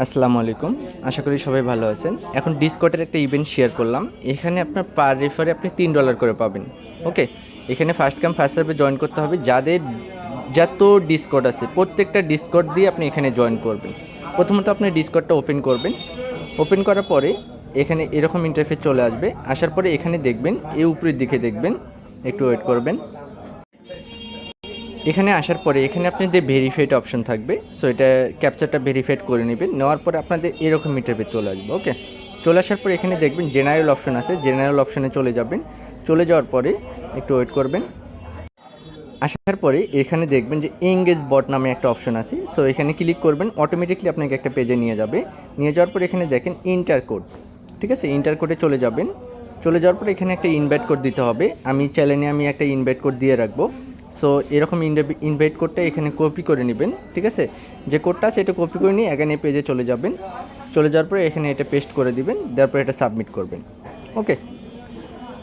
আসসালামু আলাইকুম। আশা করি সবাই ভালো আছেন। এখন ডিসকর্ডের একটা ইভেন্ট শেয়ার করলাম। এখানে আপনার পার রেফারে আপনি $3 করে পাবেন। ওকে, এখানে first come first serve join করতে হবে। যাদের যত ডিসকর্ড আছে প্রত্যেকটা ডিসকর্ড দিয়ে আপনি এখানে জয়েন করবেন। প্রথমত আপনি ডিসকর্ডটা ওপেন করবেন। ওপেন করার পরে এখানে এরকম ইন্টারফেস চলে আসবে। আসার পরে এখানে দেখবেন এই উপরের দিকে দেখবেন, একটু ওয়েট করবেন। এখানে আসার পরে এখানে আপনাদের ভেরিফাইড অপশন থাকবে। সো এটা ক্যাপচারটা ভেরিফাইড করে নেবেন। নেওয়ার পরে আপনাদের এরকম ইন্টারফেস চলে আসবে। ওকে, চলে আসার পরে এখানে দেখবেন জেনারেল অপশন আছে, জেনারেল অপশনে চলে যাবেন। চলে যাওয়ার পরে একটু ওয়েট করবেন। আসার পরে এখানে দেখবেন যে এঙ্গেজ বট নামে একটা অপশন আছে। সো এখানে ক্লিক করবেন, অটোমেটিকলি আপনাকে একটা পেজে নিয়ে যাবে। নিয়ে যাওয়ার পরে এখানে দেখেন ইন্টার কোড, ঠিক আছে, ইন্টার কোডে চলে যাবেন। চলে যাওয়ার পরে এখানে একটা ইনভাইট কোড দিতে হবে। আমি চ্যানেলে একটা ইনভাইট কোড দিয়ে রাখবো। সো এরকম ইনভাইট কোডটা এখানে কপি করে নেবেন, ঠিক আছে। যে কোডটা আছে এটা কপি করে নিয়ে এখানে পেজে চলে যাবেন। চলে যাওয়ার পরে এখানে এটা পেস্ট করে দিবেন, তারপর এটা সাবমিট করবেন। ওকে,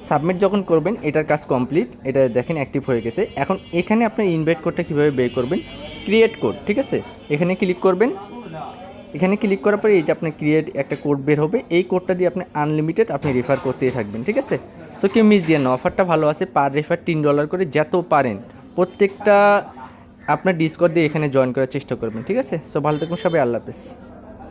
সাবমিট যখন করবেন এটার কাজ কমপ্লিট। এটা দেখেন অ্যাক্টিভ হয়ে গেছে। এখন এখানে আপনার ইনভাইট কোডটা কীভাবে বের করবেন, ক্রিয়েট কোড, ঠিক আছে। এখানে ক্লিক করবেন। এখানে ক্লিক করার পরে এই যে আপনার ক্রিয়েট একটা কোড বের হবে। এই কোডটা দিয়ে আপনি আনলিমিটেড আপনি রেফার করতেই থাকবেন, ঠিক আছে। সো কেউ মিস দিয়ে না, অফারটা ভালো আছে। পার রেফার $3 করে, যত পারেন প্রত্যেকটা আপনার ডিসকর্ড দিয়ে এখানে জয়েন করার চেষ্টা করবেন, ঠিক আছে। সো ভালো থাকুন সবাই, আল্লাহ হাফেজ।